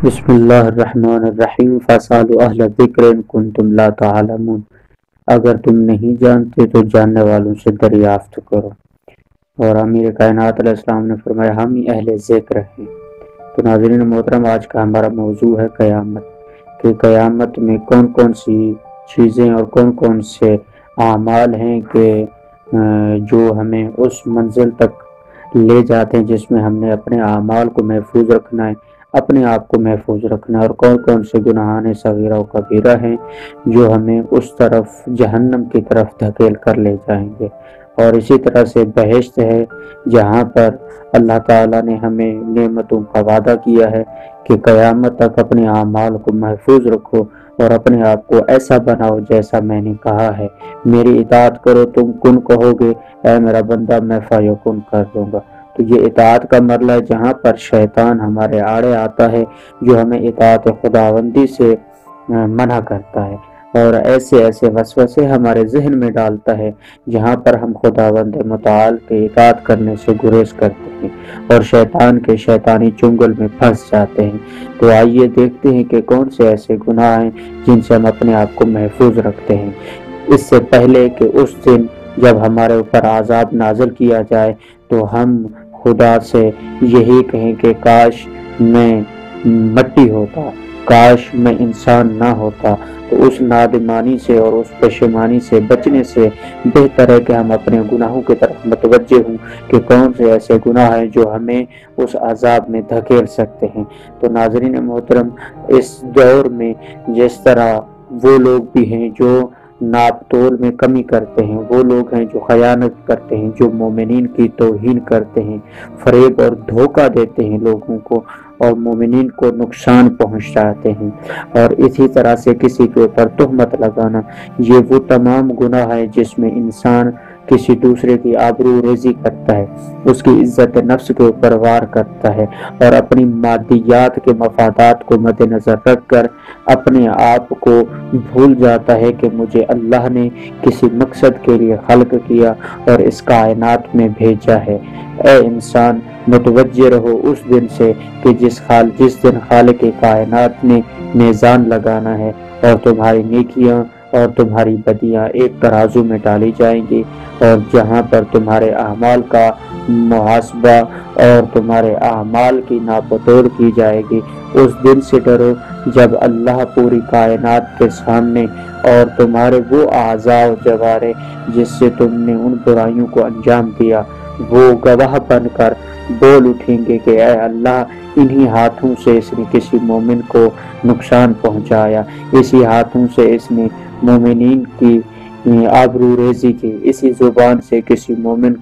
بسم اللہ الرحمن الرحیم فاسألوا اہل الذکر ان کنتم لا تعلمون۔ اگر تم نہیں جانتے تو جاننے والوں سے دریافت کرو۔ اور امیر کائنات علیہ السلام نے فرمایا ہم ہی اہل ذکر ہیں۔ تو ناظرین محترم، آج کا ہمارا موضوع ہے قیامت، کہ قیامت میں کون کون سی چیزیں اور کون کون سے اعمال ہیں کہ جو ہمیں اس منزل تک لے جاتے ہیں جس میں ہم نے اپنے اعمال کو محفوظ رکھنا ہے، اپنے آپ کو محفوظ رکھنا ہے، اور کون کون سے گناہان صغیرہ و کبیرہ ہیں جو ہمیں اس طرف جہنم کی طرف دھکیل کر لے جائیں گے۔ اور اسی طرح سے بہشت ہے جہاں پر اللہ تعالیٰ نے ہمیں نعمتوں کا وعدہ کیا ہے کہ قیامت تک اپنے اعمال کو محفوظ رکھو اور اپنے آپ کو ایسا بناؤ جیسا میں نے کہا ہے، میری اطاعت کرو تم کن کہو گے، اے میرا بندہ میں فیکن کر دوں گا۔ تو یہ اطاعت کا مرحلہ ہے جہاں پر شیطان ہمارے آڑے آتا ہے، جو ہمیں اطاعت خداوندی سے منع کرتا ہے اور ایسے ایسے وسوسے ہمارے ذہن میں ڈالتا ہے جہاں پر ہم خداوند متعال کے اطاعت کرنے سے گریز کرتے ہیں اور شیطان کے شیطانی چنگل میں پھنس جاتے ہیں۔ تو آئیے دیکھتے ہیں کہ کون سے ایسے گناہ ہیں جن سے ہم اپنے آپ کو محفوظ رکھتے ہیں، اس سے پہلے کہ اس دن جب ہمارے اوپر عذاب نازل کیا جائے تو ہم خدا سے یہی کہیں کہ کاش میں مٹی ہوتا، کاش میں انسان نہ ہوتا۔ تو اس نادمانی سے اور اس پشیمانی سے بچنے سے بہتر ہے کہ ہم اپنے گناہوں کی طرف متوجہ ہوں کہ کون سے ایسے گناہ ہیں جو ہمیں اس عذاب میں دھکیل سکتے ہیں۔ تو ناظرین محترم، اس دور میں جس طرح وہ لوگ بھی ہیں جو ناپ تول میں کمی کرتے ہیں، وہ لوگ ہیں جو خیانت کرتے ہیں، جو مومنین کی توہین کرتے ہیں، فریب اور دھوکہ دیتے ہیں لوگوں کو اور مومنین کو نقصان پہنچاتے ہیں، اور اسی طرح سے کسی کے اوپر تہمت لگانا، یہ وہ تمام گناہ ہے جس میں انسان کسی دوسرے کی آبرو ریزی کرتا ہے، اس کی عزت نفس کے اوپر وار کرتا ہے اور اپنی مادیات کے مفادات کو مد نظر رکھ کر اپنے آپ کو بھول جاتا ہے کہ مجھے اللہ نے کسی مقصد کے لیے خلق کیا اور اس کائنات میں بھیجا ہے۔ اے انسان، متوجہ رہو اس دن سے کہ جس دن خالق کائنات نے میزان لگانا ہے اور تمہاری نیکیاں اور تمہاری بدیاں ایک ترازو میں ڈالی جائیں گی، اور جہاں پر تمہارے اعمال کا محاسبہ اور تمہارے اعمال کی ناپ و تول کی جائے گی۔ اس دن سے ڈرو جب اللہ پوری کائنات کے سامنے اور تمہارے وہ اعضاء و جوارے جس سے تم نے ان برائیوں کو انجام دیا، وہ گواہ بن کر بول اٹھیں گے کہ اے اللہ، انہی ہاتھوں سے اس نے کسی مومن کو نقصان پہنچایا، اسی ہاتھوں سے اس نے مومنین کی آبرو ریزی کی، اسی زبان سے کسی مومن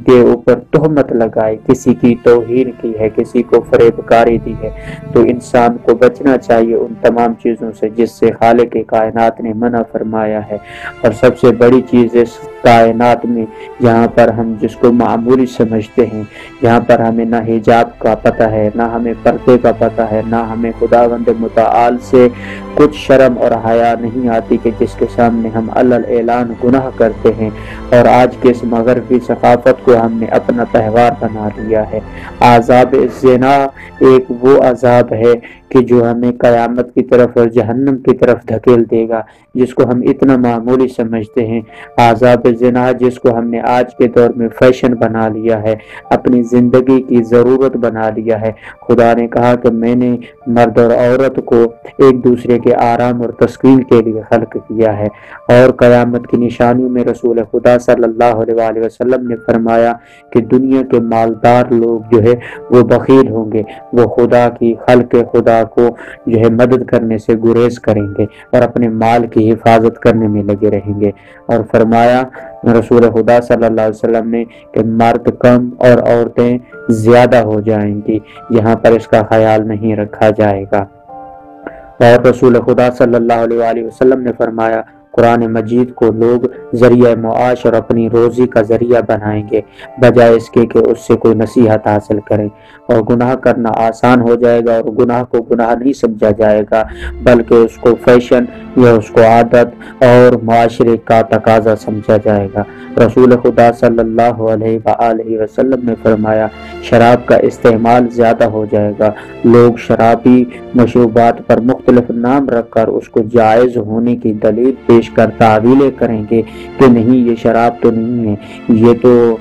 کے اوپر تہمت لگائی، کسی کی توہین کی ہے، کسی کو فریب کاری دی ہے۔ تو انسان کو بچنا چاہیے ان تمام چیزوں سے جس سے خالق کائنات نے منع فرمایا ہے۔ اور سب سے بڑی چیز اس کائنات میں جہاں پر ہم جس کو معمولی سمجھتے ہیں، جہاں پر ہمیں نہ حجاب کا پتہ ہے، نہ ہمیں پردے کا پتہ ہے، نہ ہمیں خداوند متعال سے کچھ شرم اور حیا نہیں آتی کہ جس کے سامنے ہم اعلان گناہ کرتے ہیں، اور آج کے اس مغربی ثقافت کو ہم نے اپنا تہوار بنا لیا ہے۔ عذاب زنا ایک وہ عذاب ہے کہ جو ہمیں قیامت کی طرف اور جہنم کی طرف دھکیل دے گا، جس کو ہم اتنا معمولی سمجھتے ہیں۔ عذاب زنا جس کو ہم نے آج کے دور میں فیشن بنا لیا ہے، اپنی زندگی کی ضرورت بنا لیا ہے۔ خدا نے کہا کہ میں نے مرد اور عورت کو ایک دوسرے کے آرام اور تسکین کے لیے خلق کیا ہے، اور قیامت کی نشانیوں میں رسول خدا صلی اللہ علیہ وآلہ وسلم نے فرمایا کہ دنیا کے مالدار لوگ جو ہے وہ بخیل ہوں گے، وہ خدا کی خلق خدا کو جو ہے مدد کرنے سے گریز کریں گے اور اپنے مال کی حفاظت کرنے میں لگے رہیں گے۔ اور فرمایا رسول خدا صلی اللہ علیہ وسلم نے کہ مرد کم اور عورتیں زیادہ ہو جائیں گی جہاں پر اس کا خیال نہیں رکھا جائے گا۔ اور رسول خدا صلی اللہ علیہ وآلہ وسلم نے فرمایا قرآن مجید کو لوگ ذریعہ معاش اور اپنی روزی کا ذریعہ بنائیں گے بجائے اس کے کہ اس سے کوئی نصیحت حاصل کریں، اور گناہ کرنا آسان ہو جائے گا، اور گناہ کو گناہ نہیں سمجھا جائے گا بلکہ اس کو فیشن یا اس کو عادت اور معاشرے کا تقاضا سمجھا جائے گا۔ رسول خدا صلی اللہ علیہ وآلہ وسلم نے فرمایا شراب کا استعمال زیادہ ہو جائے گا۔ لوگ شرابی مشروبات پر مختلف نام رکھ کر اس کو جائز ہونے کی دلیل پیش کر تعویلیں کریں گے کہ نہیں یہ شراب تو نہیں ہے، یہ تو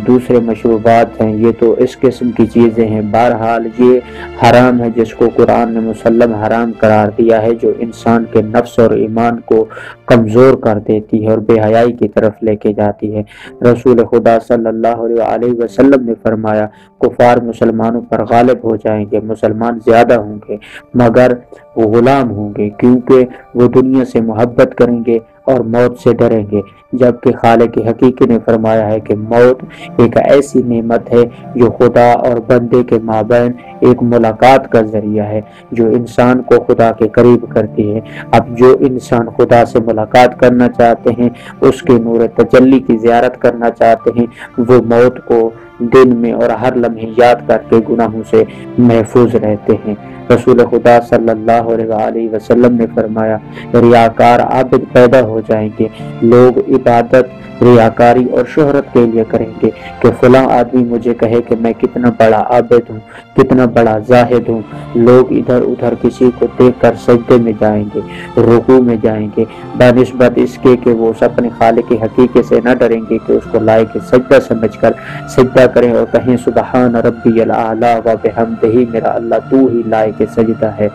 دوسرے مشروبات ہیں، یہ تو اس قسم کی چیزیں ہیں۔ بہرحال یہ حرام ہے جس کو قرآن نے مسلم حرام قرار دیا ہے، جو انسان کے نفس اور ایمان کو کمزور کر دیتی ہے اور بے حیائی کی طرف لے کے جاتی ہے۔ رسول خدا صلی اللہ علیہ وسلم نے فرمایا کفار مسلمانوں پر غالب ہو جائیں گے، مسلمان زیادہ ہوں گے مگر وہ غلام ہوں گے، کیونکہ وہ دنیا سے محبت کریں گے اور موت سے ڈریں گے، جبکہ خالق حقیقی نے فرمایا ہے کہ موت ایک ایسی نعمت ہے جو خدا اور بندے کے مابین ایک ملاقات کا ذریعہ ہے جو انسان کو خدا کے قریب کرتی ہے۔ اب جو انسان خدا سے ملاقات کرنا چاہتے ہیں، اس کے نور تجلی کی زیارت کرنا چاہتے ہیں، وہ موت کو دن میں اور ہر لمحے یاد کر کے گناہوں سے محفوظ رہتے ہیں۔ رسول خدا صلی اللہ علیہ وسلم نے فرمایا ریاکار عابد پیدا ہو جائیں گے، لوگ عبادت ریاکاری اور شہرت کے لیے کریں گے کہ فلاں آدمی مجھے کہے کہ میں کتنا بڑا عابد ہوں، کتنا بڑا زاہد ہوں۔ لوگ ادھر ادھر کسی کو دیکھ کر سجدے میں جائیں گے، رکوع میں جائیں گے، بنسبت اس کے کہ وہ اپنے خالق حقیقی سے نہ ڈریں گے کہ اس کو لائق سجدہ سمجھ کر سجدہ کریں اور کہیں سبحان ربی الاعلی و بحمدہ، میرا اللہ تو ہی لائق سجدہ ہے۔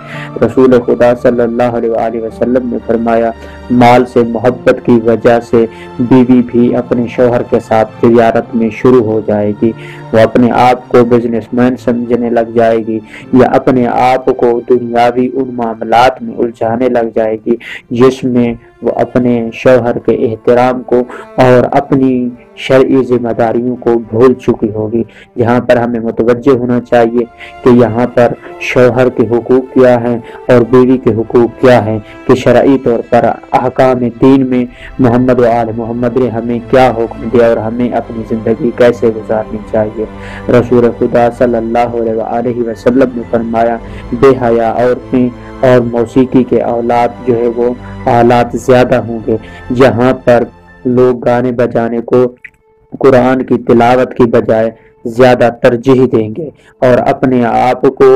رسول خدا صلی اللہ علیہ وسلم نے فرمایا مال سے محبت کی وجہ سے بیوی بھی اپنے شوہر کے ساتھ تجارت میں شروع ہو جائے گی، وہ اپنے آپ کو بزنس مین سمجھنے لگ جائے گی یا اپنے آپ کو دنیاوی ان معاملات میں الجھانے لگ جائے گی جس میں وہ اپنے شوہر کے احترام کو اور اپنی شرعی ذمہ داریوں کو بھول چکی ہوگی۔ جہاں پر ہمیں متوجہ ہونا چاہیے کہ یہاں پر شوہر کے حقوق کیا ہیں اور بیوی کے حقوق کیا ہیں، کہ شرعی طور پر احکام دین میں محمد و آل محمد نے ہمیں کیا حکم دیا اور ہمیں اپنی زندگی کیسے گزارنی چاہیے۔ رسول خدا صلی اللہ علیہ وسلم نے فرمایا بے حیا عورتیں اور موسیقی کے اولاد جو ہے وہ آلات زیادہ ہوں گے، جہاں پر لوگ گانے بجانے کو قرآن کی تلاوت کی بجائے زیادہ ترجیح دیں گے اور اپنے آپ کو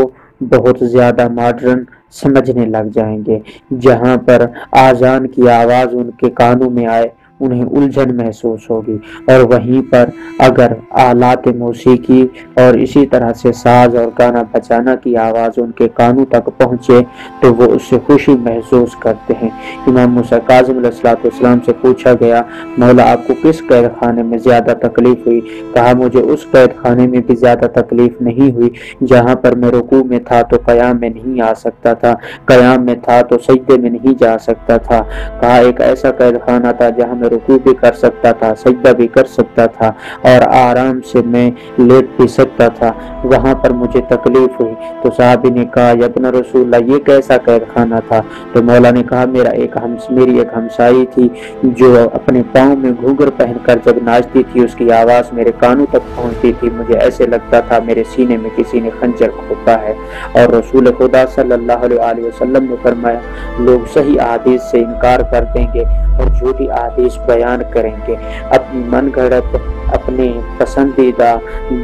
بہت زیادہ ماڈرن سمجھنے لگ جائیں گے۔ جہاں پر آذان کی آواز ان کے کانوں میں آئے انہیں الجھن محسوس ہوگی، اور وہیں پر اگر آلات موسیقی اور اسی طرح سے ساز اور گانا بجانا کی آواز ان کے کانوں تک پہنچے تو وہ اس سے خوشی محسوس کرتے ہیں۔ امام موسیٰ کاظم علیہ السلام سے پوچھا گیا مولا آپ کو کس قید خانے میں زیادہ تکلیف ہوئی؟ کہا مجھے اس قید خانے میں بھی زیادہ تکلیف نہیں ہوئی جہاں پر میں رکوع میں تھا تو قیام میں نہیں آ سکتا تھا، قیام میں تھا تو سجدے میں نہیں جا سکتا تھا۔ کہا ایک ایسا قید خانہ تھا جہاں میں رکوع بھی کر سکتا تھا، سجدہ بھی کر سکتا تھا اور آرام سے میں لیٹ بھی سکتا تھا، وہاں پر مجھے تکلیف ہوئی۔ تو صحابی نے کہا یا ابن رسول اللہ یہ کیسا قید خانہ تھا؟ تو مولا نے کہا میری ایک ہمسائی تھی جو اپنے پاؤں میں گھونگھر پہن کر جب ناچتی تھی اس کی آواز میرے کانوں تک پہنچتی تھی، مجھے ایسے لگتا تھا میرے سینے میں کسی نے خنجر کھوپا ہے۔ اور رسول خدا صلی اللہ علیہ وسلم نے فرمایا لوگ صحیح احادیث سے انکار کر دیں گے اور جھوٹی احادیث بیان کریں گے، اپنی من گھڑت اپنے پسندیدہ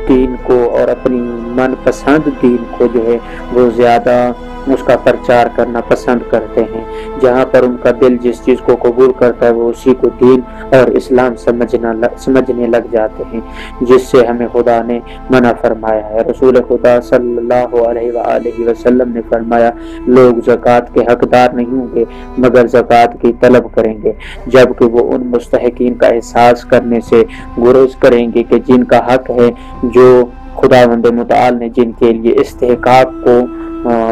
دین کو اور اپنی من پسند دین کو جو ہے وہ زیادہ اس کا پرچار کرنا پسند کرتے ہیں۔ جہاں پر ان کا دل جس چیز کو قبول کرتا ہے وہ اسی کو دین اور اسلام سمجھنے لگ جاتے ہیں، جس سے ہمیں خدا نے منع فرمایا ہے۔ رسول خدا صلی اللہ علیہ وآلہ وسلم نے فرمایا لوگ زکوٰۃ کے حقدار نہیں ہوں گے مگر زکوٰۃ کی طلب کریں گے، جبکہ وہ ان مستحقین کا احساس کرنے سے گریز کریں گے کہ جن کا حق ہے، جو خداوند متعال نے جن کے لیے استحقاق کو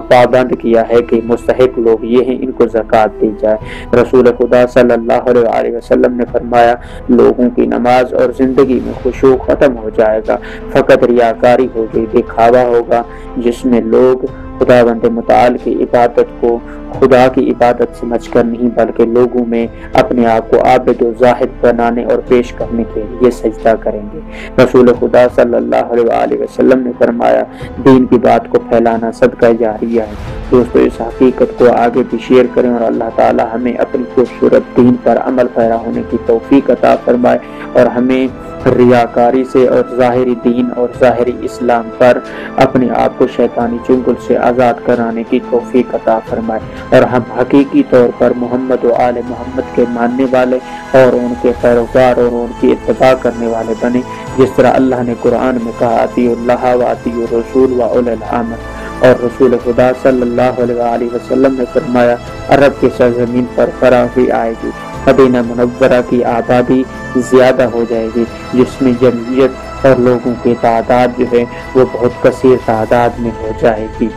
پابند کیا ہے کہ مستحق لوگ یہ ہیں، ان کو زکوٰۃ دی جائے۔ رسول خدا صلی اللہ علیہ وسلم نے فرمایا لوگوں کی نماز اور زندگی میں خشوع ختم ہو جائے گا، فقط ریاکاری ہوگی، دکھاوا ہوگا، جس میں لوگ خداوند متعال کی عبادت کو خدا کی عبادت سمجھ کر نہیں بلکہ لوگوں میں اپنے آپ کو عابد و زاہد بنانے اور پیش کرنے کے لیے سجدہ کریں گے۔ رسول خدا صلی اللہ علیہ وسلم نے فرمایا دین کی بات کو پھیلانا صدقہ جاریہ ہے۔ دوستو اس حقیقت کو آگے بھی شیئر کریں اور اللہ تعالی ہمیں اپنی خوبصورت دین پر عمل پیرا ہونے کی توفیق عطا فرمائے اور ہمیں ریاکاری سے اور ظاہری دین اور ظاہری اسلام پر اپنے آپ کو شیطانی چنگل سے آزاد کرانے کی توفیق عطا فرمائے اور ہم حقیقی طور پر محمد و آل محمد کے ماننے والے اور ان کے پیروکار اور ان کی اتباع کرنے والے بنے، جس طرح اللہ نے قرآن میں کہا اطیعوا اللہ و اطیعوا الرسول و اولی الامر، اور رسول خدا صلی اللہ علیہ وآلہ وسلم نے فرمایا عرب کی سرزمین پر فراخی آئے گی، مدینہ منورہ کی آبادی زیادہ ہو جائے گی، جس میں جمعیت اور لوگوں کی تعداد جو ہے وہ بہت کثیر تعداد میں ہو جائے گی۔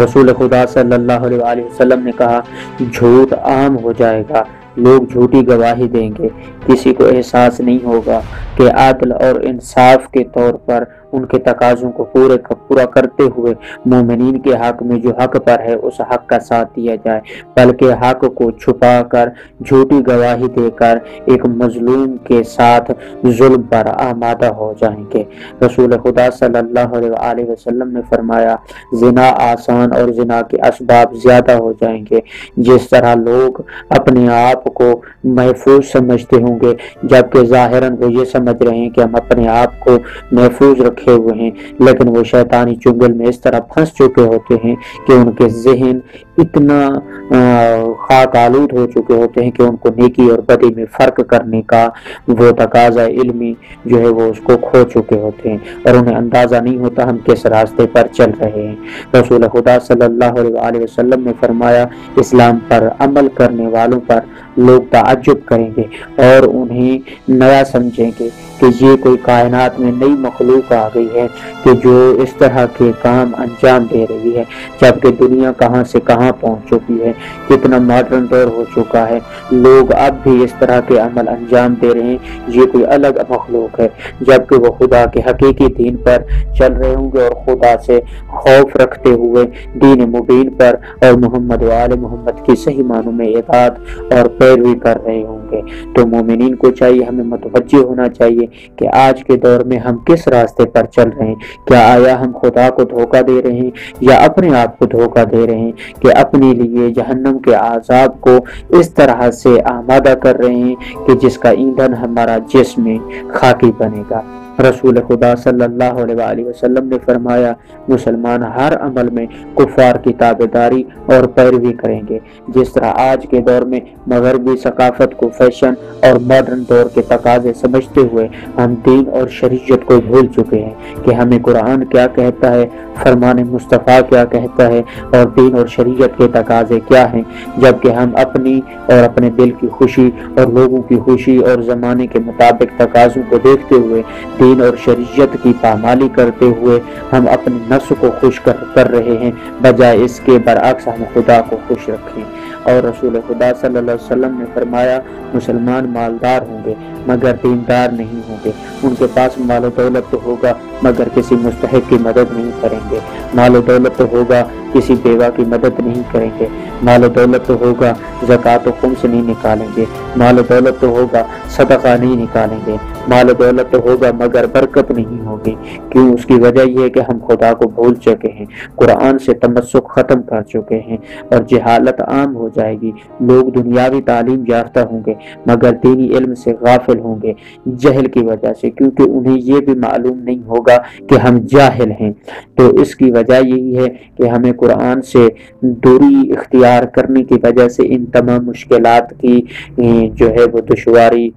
رسول خدا صلی اللہ علیہ وآلہ وسلم نے کہا جھوٹ عام ہو جائے گا، لوگ جھوٹی گواہی دیں گے، کسی کو احساس نہیں ہوگا کہ عدل اور انصاف کے طور پر ان کے تقاضوں کو پورا کرتے ہوئے مومنین کے حق میں جو حق پر ہے اس حق کا ساتھ دیا جائے، بلکہ حق کو چھپا کر جھوٹی گواہی دے کر ایک مظلوم کے ساتھ ظلم پر آمادہ ہو جائیں گے۔ رسول خدا صلی اللہ علیہ وآلہ وسلم نے فرمایا زنا آسان اور زنا کے اسباب زیادہ ہو جائیں گے، جس طرح لوگ اپنے آپ کو محفوظ سمجھتے ہوں گے جبکہ ظاہراً وہ یہ سمجھ رہے ہیں کہ ہم اپنے آپ کو محفوظ رکھے ہوئے ہیں، لیکن وہ شیطانی چنگل میں اس طرح پھنس چکے ہوتے ہیں کہ ان کے ذہن اتنا خاک آلود ہو چکے ہوتے ہیں کہ ان کو نیکی اور بدی میں فرق کرنے کا وہ تقاضا علمی جو ہے وہ اس کو کھو چکے ہوتے ہیں اور انہیں اندازہ نہیں ہوتا ہم کس راستے پر چل رہے ہیں۔ رسول خدا صلی اللہ علیہ وآلہ وسلم نے فرمایا اسلام پر عمل کرنے والوں پر لوگ تعجب کریں گے اور انہیں نیا سمجھیں گے کہ یہ کوئی کائنات میں نئی مخلوق آ گئی ہے کہ جو اس طرح کے کام انجام دے رہی ہے، جبکہ دنیا کہاں سے کہاں پہنچ چکی ہے، کتنا ماڈرن دور ہو چکا ہے، لوگ اب بھی اس طرح کے عمل انجام دے رہے ہیں، یہ کوئی الگ مخلوق ہے، جبکہ وہ خدا کے حقیقی دین پر چل رہے ہوں گے اور خدا سے خوف رکھتے ہوئے دین مبین پر اور محمد و آل محمد کی صحیح معنوں میں اطاعت اور پیروی کر رہے ہوں گے۔ تو مومنین کو چاہیے، ہمیں متوجہ ہونا چاہیے کہ آج کے دور میں ہم کس راستے پر چل رہے ہیں، کیا آیا ہم خدا کو دھوکہ دے رہے ہیں یا اپنے آپ کو دھوکہ دے رہے ہیں کہ اپنے لیے جہنم کے عذاب کو اس طرح سے آمادہ کر رہے ہیں کہ جس کا ایندھن ہمارا جسم خاکی بنے گا۔ رسول خدا صلی اللہ علیہ وآلہ وسلم نے فرمایا مسلمان ہر عمل میں کفار کی تابعداری اور پیروی کریں گے، جس طرح آج کے دور میں مغربی ثقافت کو فیشن اور ماڈرن دور کے تقاضے سمجھتے ہوئے ہم دین اور شریعت کو بھول چکے ہیں کہ ہمیں قرآن کیا کہتا ہے، فرمان مصطفیٰ کیا کہتا ہے اور دین اور شریعت کے تقاضے کیا ہیں، جبکہ ہم اپنی اور اپنے دل کی خوشی اور لوگوں کی خوشی اور زمانے کے مطابق تقاضوں کو دیکھتے ہوئے دین اور شریعت کی پامالی کرتے ہوئے ہم اپنے نفس کو خوش کر رہے ہیں، بجائے اس کے برعکس ہم خدا کو خوش رکھیں۔ اور رسول خدا صلی اللہ علیہ وسلم نے فرمایا مسلمان مالدار ہوں گے مگر دیندار نہیں ہوں گے، ان کے پاس مال و دولت تو ہوگا مگر کسی مستحق کی مدد نہیں کریں گے، مال و دولت تو ہوگا کسی بیوہ کی مدد نہیں کریں گے، مال و دولت تو ہوگا زکوٰۃ و خمس نہیں نکالیں گے، مال و دولت تو ہوگا صدقہ نہیں نکالیں گے، مال و دولت تو ہوگا مگر برکت نہیں ہوگی۔ کیوں؟ اس کی وجہ یہ ہے کہ ہم خدا کو بھول چکے ہیں، قرآن سے تمسک ختم کر چکے ہیں اور جہالت عام ہو جائے گی، لوگ دنیاوی تعلیم یافتہ ہوں گے مگر دینی علم سے غافل ہوں گے جہل کی وجہ سے، کیونکہ انہیں یہ بھی معلوم نہیں ہوگا کہ ہم جاہل ہیں۔ تو اس کی وجہ یہی ہے کہ ہمیں قرآن سے دوری اختیار کرنے کی وجہ سے ان تمام مشکلات کی جو ہے وہ دشواری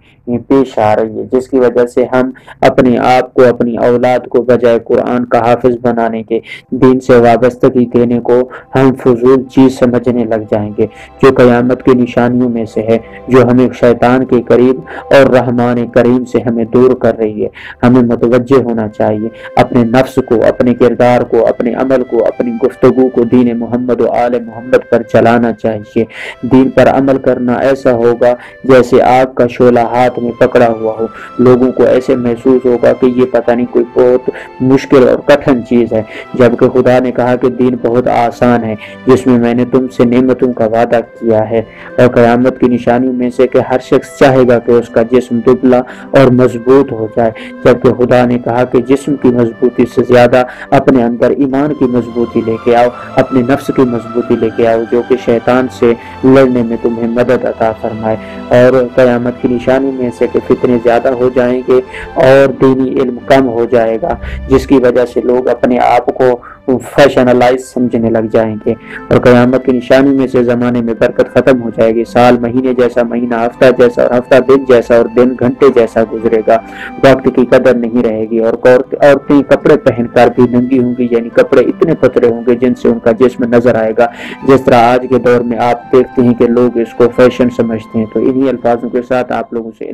پیش آ رہی ہے، جس کی وجہ سے ہم اپنے آپ کو اپنی اولاد کو بجائے قرآن کا حافظ بنانے کے، دین سے وابستگی دینے کو ہم فضول چیز سمجھنے لگ جائیں گے، جو قیامت کی نشانیوں میں سے ہے، جو ہمیں شیطان کے قریب اور رحمان کریم سے ہمیں دور کر رہی ہے۔ ہمیں متوجہ ہونا چاہیے، اپنے نفس کو، اپنے کردار کو، اپنے عمل کو، اپنی گفتگو کو دین محمد و آل محمد پر چلانا چاہیے۔ دین پر عمل کرنا ایسا ہوگا جیسے آگ کا شعلہ ہاتھ ہاتھ میں پکڑا ہوا ہو، لوگوں کو ایسے محسوس ہوگا کہ یہ پتہ نہیں کوئی بہت مشکل اور کٹھن چیز ہے، جبکہ خدا نے کہا کہ دین بہت آسان ہے جس میں میں نے تم سے نعمتوں کا وعدہ کیا ہے۔ اور قیامت کی نشانیوں میں سے کہ ہر شخص چاہے گا کہ اس کا جسم دبلا اور مضبوط ہو جائے، جبکہ خدا نے کہا کہ جسم کی مضبوطی سے زیادہ اپنے اندر ایمان کی مضبوطی لے کے آؤ، اپنے نفس کی مضبوطی لے کے آؤ جو کہ شیطان سے لڑنے میں تمہیں مدد عطا فرمائے۔ اور قیامت کی نشانی میں سے کہ فتنے زیادہ ہو جائیں گے اور دینی علم کم ہو جائے گا، جس کی وجہ سے لوگ اپنے آپ کو فیشنلائز سمجھنے لگ جائیں گے۔ اور قیامت کی نشانی میں سے زمانے میں برکت ختم ہو جائے گی، سال مہینے جیسا، مہینہ ہفتہ جیسا، اور ہفتہ دن جیسا، اور دن گھنٹے جیسا گزرے گا، وقت کی قدر نہیں رہے گی۔ اور عورتیں کپڑے پہن کر بھی ننگی ہوں گی، یعنی کپڑے اتنے پتلے ہوں گے جن سے ان کا جسم نظر آئے گا، جس طرح آج کے دور میں آپ دیکھتے ہیں کہ لوگ اس کو فیشن سمجھتے ہیں۔ تو انہی الفاظوں کے ساتھ آپ لوگوں سے